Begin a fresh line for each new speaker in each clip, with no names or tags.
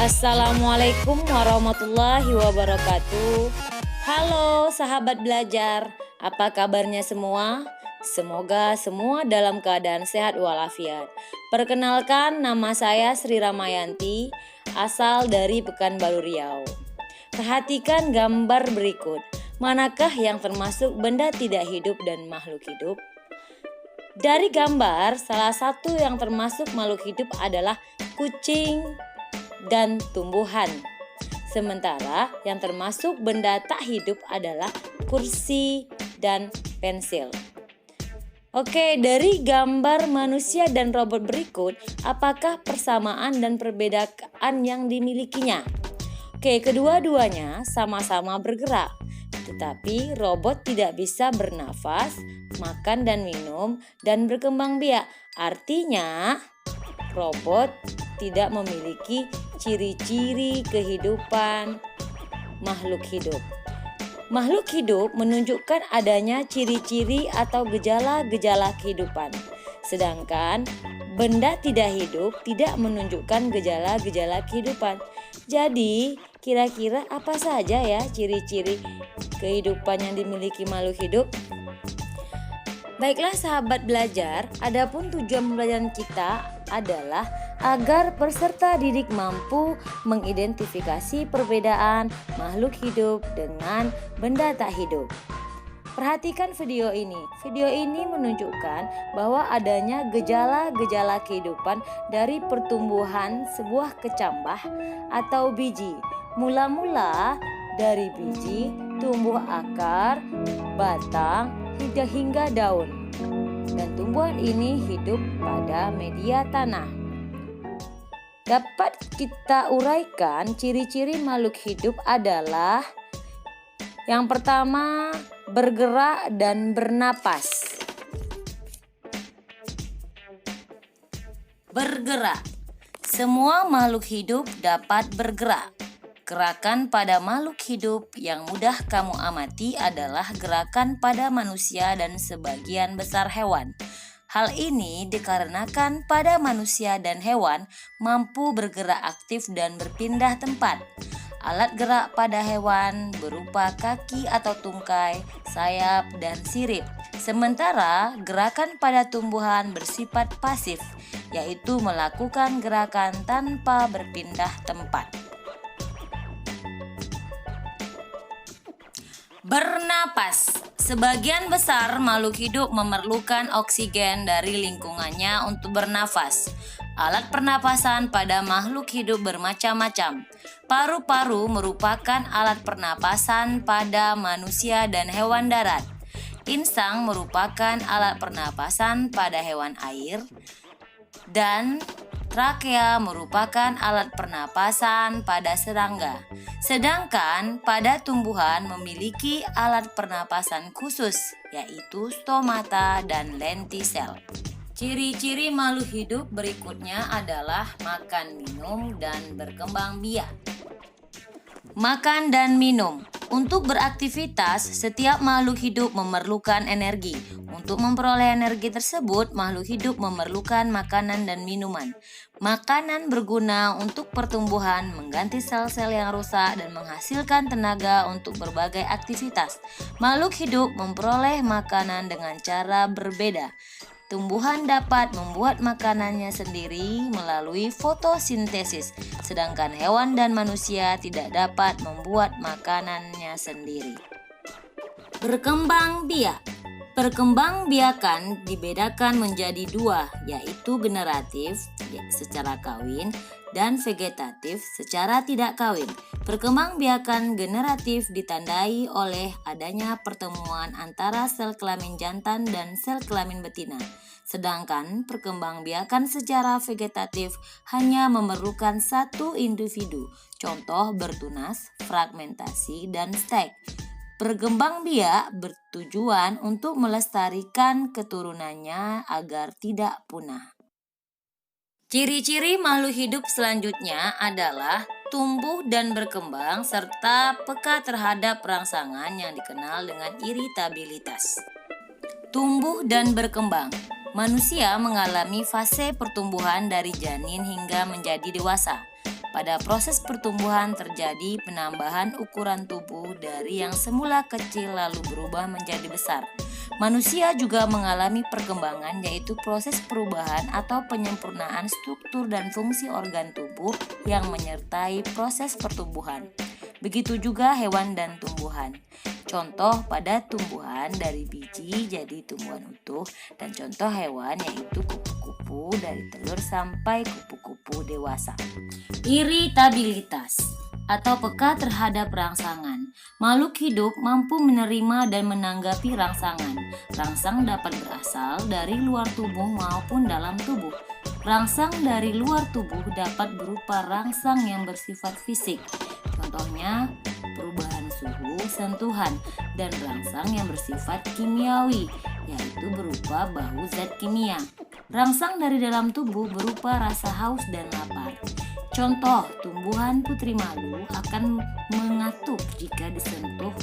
Assalamualaikum warahmatullahi wabarakatuh. Halo sahabat belajar, apa kabarnya semua? Semoga semua dalam keadaan sehat walafiat. Perkenalkan, nama saya Sri Ramayanti, asal dari Pekanbaru Riau. Perhatikan gambar berikut. Manakah yang termasuk benda tidak hidup dan makhluk hidup? Dari gambar, salah satu yang termasuk makhluk hidup adalah kucing dan tumbuhan. Sementara yang termasuk benda tak hidup adalah kursi dan pensil. Oke, dari gambar manusia dan robot berikut, apakah persamaan dan perbedaan yang dimilikinya? Oke, kedua-duanya sama-sama bergerak, tetapi robot tidak bisa bernafas, makan dan minum, dan berkembang biak. Artinya, robot tidak memiliki ciri-ciri kehidupan makhluk hidup. Makhluk hidup menunjukkan adanya ciri-ciri atau gejala-gejala kehidupan. Sedangkan benda tidak hidup tidak menunjukkan gejala-gejala kehidupan. Jadi, kira-kira apa saja ya ciri-ciri kehidupan yang dimiliki makhluk hidup? Baiklah sahabat belajar, adapun tujuan pembelajaran kita adalah agar peserta didik mampu mengidentifikasi perbedaan makhluk hidup dengan benda tak hidup. Perhatikan video ini. Video ini menunjukkan bahwa adanya gejala-gejala kehidupan dari pertumbuhan sebuah kecambah atau biji. Mula-mula dari biji, tumbuh akar, batang, hingga daun. Dan tumbuhan ini hidup pada media tanah. Dapat kita uraikan ciri-ciri makhluk hidup adalah yang pertama, bergerak dan bernapas. Bergerak. Semua makhluk hidup dapat bergerak. Gerakan pada makhluk hidup yang mudah kamu amati adalah gerakan pada manusia dan sebagian besar hewan. Hal ini dikarenakan pada manusia dan hewan mampu bergerak aktif dan berpindah tempat. Alat gerak pada hewan berupa kaki atau tungkai, sayap, dan sirip. Sementara gerakan pada tumbuhan bersifat pasif, yaitu melakukan gerakan tanpa berpindah tempat. Bernapas. Sebagian besar makhluk hidup memerlukan oksigen dari lingkungannya untuk bernafas. Alat pernapasan pada makhluk hidup bermacam-macam. Paru-paru merupakan alat pernapasan pada manusia dan hewan darat. Insang merupakan alat pernapasan pada hewan air. Dan trakea merupakan alat pernapasan pada serangga. Sedangkan pada tumbuhan memiliki alat pernapasan khusus, yaitu stomata dan lentisel. Ciri-ciri makhluk hidup berikutnya adalah makan, minum, dan berkembang biak. Makan dan minum. Untuk beraktivitas, setiap makhluk hidup memerlukan energi. Untuk memperoleh energi tersebut, makhluk hidup memerlukan makanan dan minuman. Makanan berguna untuk pertumbuhan, mengganti sel-sel yang rusak, dan menghasilkan tenaga untuk berbagai aktivitas. Makhluk hidup memperoleh makanan dengan cara berbeda. Tumbuhan dapat membuat makanannya sendiri melalui fotosintesis, sedangkan hewan dan manusia tidak dapat membuat makanannya sendiri. Berkembang biak. Perkembangbiakan dibedakan menjadi dua, yaitu generatif secara kawin dan vegetatif secara tidak kawin. Perkembangbiakan generatif ditandai oleh adanya pertemuan antara sel kelamin jantan dan sel kelamin betina. Sedangkan perkembangbiakan secara vegetatif hanya memerlukan satu individu, contoh bertunas, fragmentasi, dan stek. Berkembang biak bertujuan untuk melestarikan keturunannya agar tidak punah. Ciri-ciri makhluk hidup selanjutnya adalah tumbuh dan berkembang serta peka terhadap rangsangan yang dikenal dengan iritabilitas. Tumbuh dan berkembang. Manusia mengalami fase pertumbuhan dari janin hingga menjadi dewasa. Pada proses pertumbuhan terjadi penambahan ukuran tubuh dari yang semula kecil lalu berubah menjadi besar. Manusia juga mengalami perkembangan, yaitu proses perubahan atau penyempurnaan struktur dan fungsi organ tubuh yang menyertai proses pertumbuhan. Begitu juga hewan dan tumbuhan. Contoh pada tumbuhan dari biji jadi tumbuhan utuh, dan contoh hewan yaitu kupu-kupu dari telur sampai kupu-kupu dewasa. Iritabilitas atau peka terhadap rangsangan. Makhluk hidup mampu menerima dan menanggapi rangsangan. Rangsang dapat berasal dari luar tubuh maupun dalam tubuh. Rangsang dari luar tubuh dapat berupa rangsang yang bersifat fisik. Contohnya, perubahan suhu, sentuhan, dan rangsang yang bersifat kimiawi, yaitu berupa bau zat kimia. Rangsang dari dalam tubuh berupa rasa haus dan lapar. Contoh, tumbuhan putri malu akan mengatuk jika disentuh.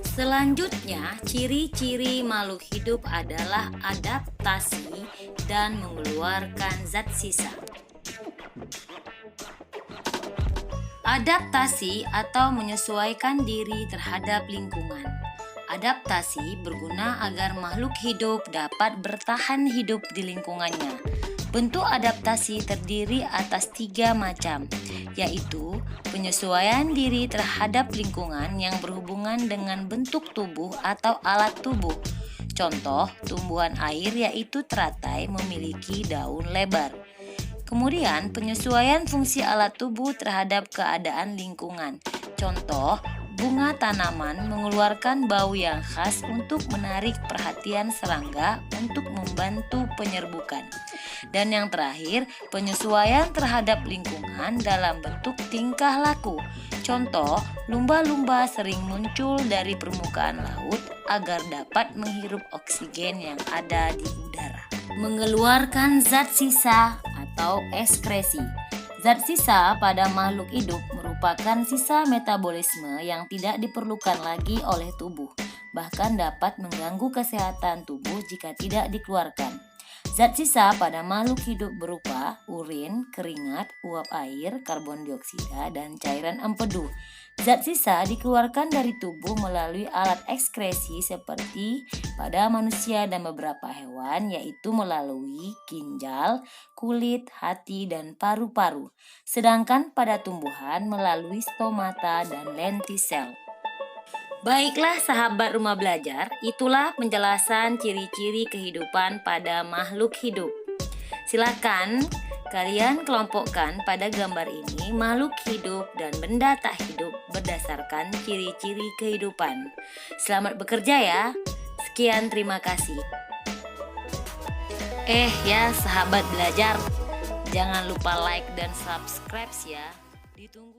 Selanjutnya, ciri-ciri makhluk hidup adalah adaptasi dan mengeluarkan zat sisa. Adaptasi atau menyesuaikan diri terhadap lingkungan. Adaptasi berguna agar makhluk hidup dapat bertahan hidup di lingkungannya. Bentuk adaptasi terdiri atas 3 macam, yaitu penyesuaian diri terhadap lingkungan yang berhubungan dengan bentuk tubuh atau alat tubuh. Contoh, tumbuhan air yaitu teratai memiliki daun lebar. Kemudian, penyesuaian fungsi alat tubuh terhadap keadaan lingkungan. Contoh, bunga tanaman mengeluarkan bau yang khas untuk menarik perhatian serangga untuk membantu penyerbukan. Dan yang terakhir, penyesuaian terhadap lingkungan dalam bentuk tingkah laku. Contoh, lumba-lumba sering muncul dari permukaan laut agar dapat menghirup oksigen yang ada di udara. Mengeluarkan zat sisa atau ekskresi. Zat sisa pada makhluk hidup merupakan sisa metabolisme yang tidak diperlukan lagi oleh tubuh, bahkan dapat mengganggu kesehatan tubuh jika tidak dikeluarkan. Zat sisa pada makhluk hidup berupa urin, keringat, uap air, karbon dioksida, dan cairan empedu. Zat sisa dikeluarkan dari tubuh melalui alat ekskresi seperti pada manusia dan beberapa hewan, yaitu melalui ginjal, kulit, hati, dan paru-paru. Sedangkan pada tumbuhan melalui stomata dan lentisel. Baiklah sahabat rumah belajar, itulah penjelasan ciri-ciri kehidupan pada makhluk hidup. Silakan kalian kelompokkan pada gambar ini makhluk hidup dan benda tak hidup berdasarkan ciri-ciri kehidupan. Selamat bekerja ya. Sekian, terima kasih. Ya sahabat belajar, jangan lupa like dan subscribe ya. Ditunggu.